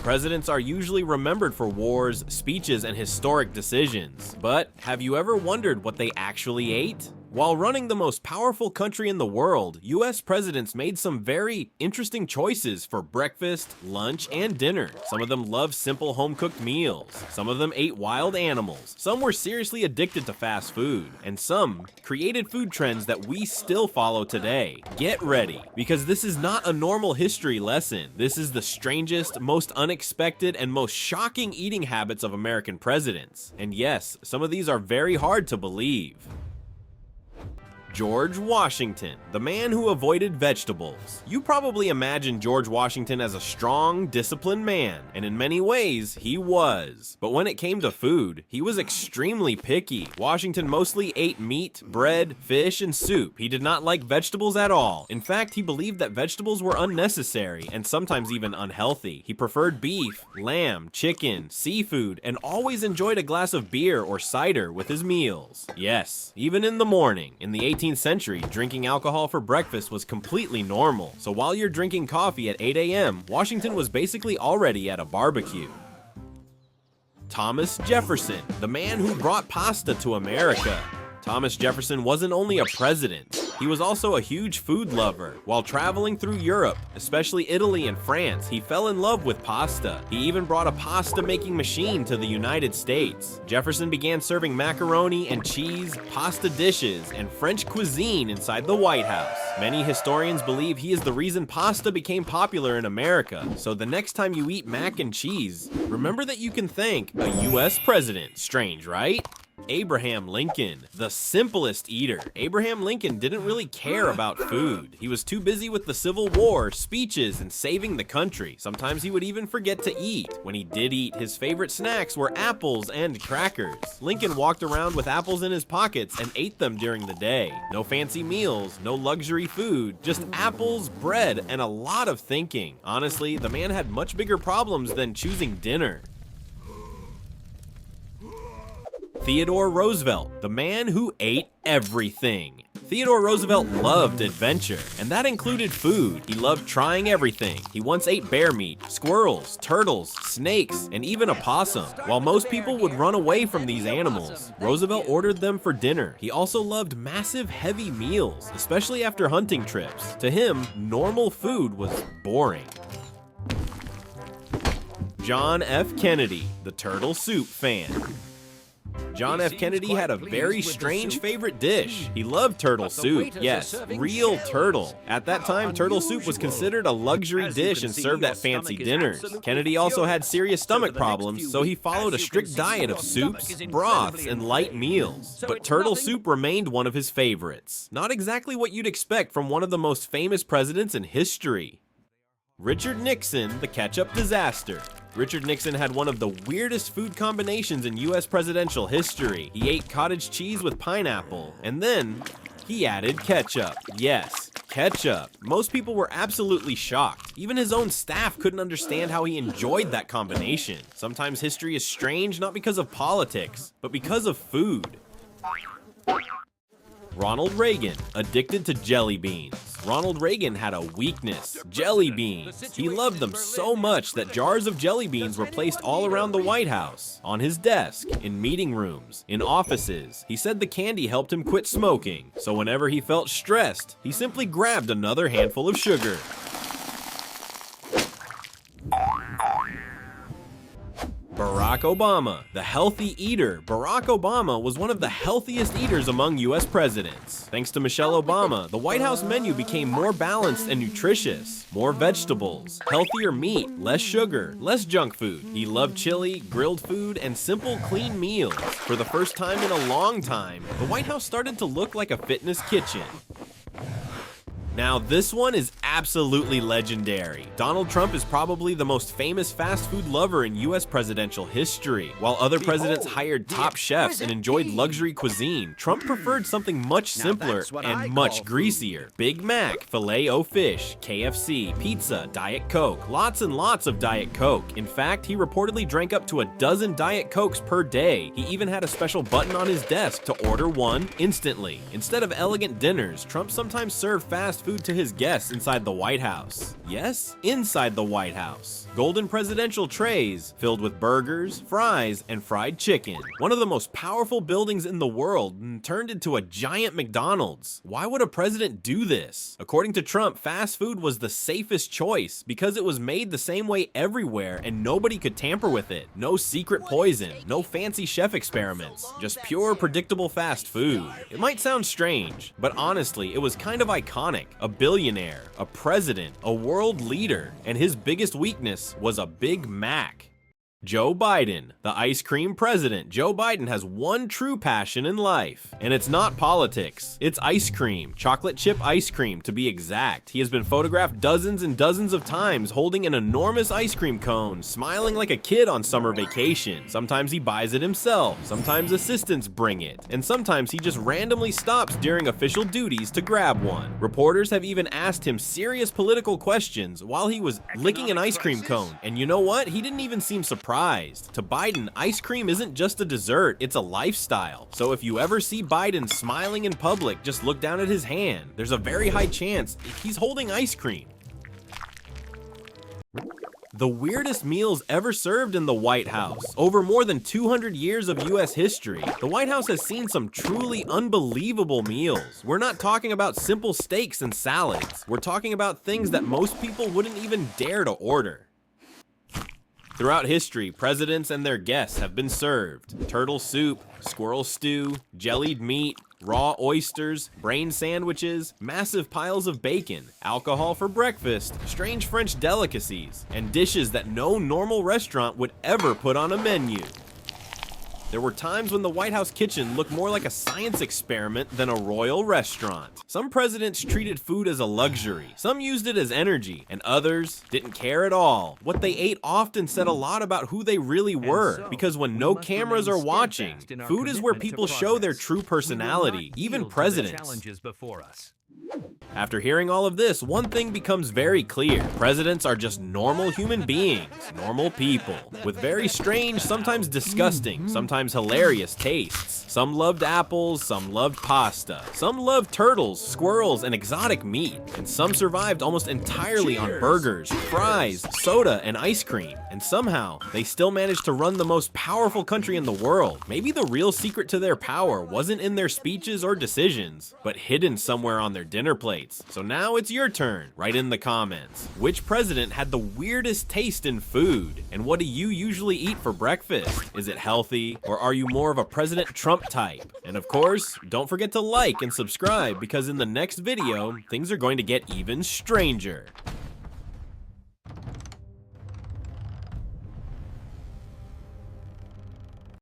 Presidents are usually remembered for wars, speeches, and historic decisions. But have you ever wondered what they actually ate? While running the most powerful country in the world, US presidents made some very interesting choices for breakfast, lunch, and dinner. Some of them loved simple home-cooked meals. Some of them ate wild animals. Some were seriously addicted to fast food. And some created food trends that we still follow today. Get ready, because this is not a normal history lesson. This is the strangest, most unexpected, and most shocking eating habits of American presidents. And yes, some of these are very hard to believe. George Washington, the man who avoided vegetables. You probably imagine George Washington as a strong, disciplined man, and in many ways, he was. But when it came to food, he was extremely picky. Washington mostly ate meat, bread, fish, and soup. He did not like vegetables at all. In fact, he believed that vegetables were unnecessary and sometimes even unhealthy. He preferred beef, lamb, chicken, seafood, and always enjoyed a glass of beer or cider with his meals. Yes, even in the morning. In the 18th century, drinking alcohol for breakfast was completely normal. So while you're drinking coffee at 8 a.m., Washington was basically already at a barbecue. Thomas Jefferson, the man who brought pasta to America. Thomas Jefferson wasn't only a president, he was also a huge food lover. While traveling through Europe, especially Italy and France, he fell in love with pasta. He even brought a pasta-making machine to the United States. Jefferson began serving macaroni and cheese, pasta dishes, and French cuisine inside the White House. Many historians believe he is the reason pasta became popular in America. So the next time you eat mac and cheese, remember that you can thank a US president. Strange, right? Abraham Lincoln, the simplest eater. Abraham Lincoln didn't really care about food. He was too busy with the Civil War, speeches, and saving the country. Sometimes he would even forget to eat. When he did eat, his favorite snacks were apples and crackers. Lincoln walked around with apples in his pockets and ate them during the day. No fancy meals, no luxury food, just apples, bread, and a lot of thinking. Honestly, the man had much bigger problems than choosing dinner. Theodore Roosevelt, the man who ate everything. Theodore Roosevelt loved adventure, and that included food. He loved trying everything. He once ate bear meat, squirrels, turtles, snakes, and even a possum. While most people would run away from these animals, Roosevelt ordered them for dinner. He also loved massive, heavy meals, especially after hunting trips. To him, normal food was boring. John F. Kennedy, the turtle soup fan. John F. Kennedy had a very strange favorite dish. He loved turtle soup. Yes, real turtle. At that time, turtle soup was considered a luxury dish and served at fancy dinners. Kennedy also had serious stomach problems, so he followed a strict diet of soups, broths, and light meals. But turtle soup remained one of his favorites. Not exactly what you'd expect from one of the most famous presidents in history. Richard Nixon, the ketchup disaster. Richard Nixon had one of the weirdest food combinations in US presidential history. He ate cottage cheese with pineapple, and then he added ketchup. Yes, ketchup. Most people were absolutely shocked. Even his own staff couldn't understand how he enjoyed that combination. Sometimes history is strange not because of politics, but because of food. Ronald Reagan, addicted to jelly beans. Ronald Reagan had a weakness, jelly beans. He loved them so much that jars of jelly beans were placed all around the White House, on his desk, in meeting rooms, in offices. He said the candy helped him quit smoking, so whenever he felt stressed, he simply grabbed another handful of sugar. Barack Obama, the healthy eater. Barack Obama was one of the healthiest eaters among US presidents. Thanks to Michelle Obama, the White House menu became more balanced and nutritious. More vegetables, healthier meat, less sugar, less junk food. He loved chili, grilled food, and simple, clean meals. For the first time in a long time, the White House started to look like a fitness kitchen. Now, this one is absolutely legendary. Donald Trump is probably the most famous fast food lover in US presidential history. While other presidents hired top chefs and enjoyed luxury cuisine, Trump preferred something much simpler and much greasier. Big Mac, Filet-O-Fish, KFC, pizza, Diet Coke, lots and lots of Diet Coke. In fact, he reportedly drank up to a dozen Diet Cokes per day. He even had a special button on his desk to order one instantly. Instead of elegant dinners, Trump sometimes served fast food to his guests inside the White House. Yes, inside the White House. Golden presidential trays filled with burgers, fries, and fried chicken. One of the most powerful buildings in the world turned into a giant McDonald's. Why would a president do this? According to Trump, fast food was the safest choice because it was made the same way everywhere and nobody could tamper with it. No secret poison, no fancy chef experiments, just pure predictable fast food. It might sound strange, but honestly, it was kind of iconic. A billionaire, a president, a world leader, and his biggest weakness was a Big Mac. Joe Biden, the ice cream president. Joe Biden has one true passion in life, and it's not politics. It's ice cream, chocolate chip ice cream to be exact. He has been photographed dozens and dozens of times holding an enormous ice cream cone, smiling like a kid on summer vacation. Sometimes he buys it himself, sometimes assistants bring it, and sometimes he just randomly stops during official duties to grab one. Reporters have even asked him serious political questions while he was licking an ice cream cone, and you know what? He didn't even seem surprised. To Biden, ice cream isn't just a dessert, it's a lifestyle. So if you ever see Biden smiling in public, just look down at his hand. There's a very high chance he's holding ice cream. The weirdest meals ever served in the White House. Over more than 200 years of US history, the White House has seen some truly unbelievable meals. We're not talking about simple steaks and salads. We're talking about things that most people wouldn't even dare to order. Throughout history, presidents and their guests have been served turtle soup, squirrel stew, jellied meat, raw oysters, brain sandwiches, massive piles of bacon, alcohol for breakfast, strange French delicacies, and dishes that no normal restaurant would ever put on a menu. There were times when the White House kitchen looked more like a science experiment than a royal restaurant. Some presidents treated food as a luxury, some used it as energy, and others didn't care at all. What they ate often said a lot about who they really were, because when no cameras are watching, food is where people show their true personality, even presidents. After hearing all of this, one thing becomes very clear. Presidents are just normal human beings, normal people, with very strange, sometimes disgusting, sometimes hilarious tastes. Some loved apples, some loved pasta, some loved turtles, squirrels, and exotic meat, and some survived almost entirely on burgers, fries, soda, and ice cream. And somehow, they still managed to run the most powerful country in the world. Maybe the real secret to their power wasn't in their speeches or decisions, but hidden somewhere on their dinner plates. So now it's your turn. Write in the comments. Which president had the weirdest taste in food? And what do you usually eat for breakfast? Is it healthy? Or are you more of a President Trump type? And of course, don't forget to like and subscribe because in the next video, things are going to get even stranger.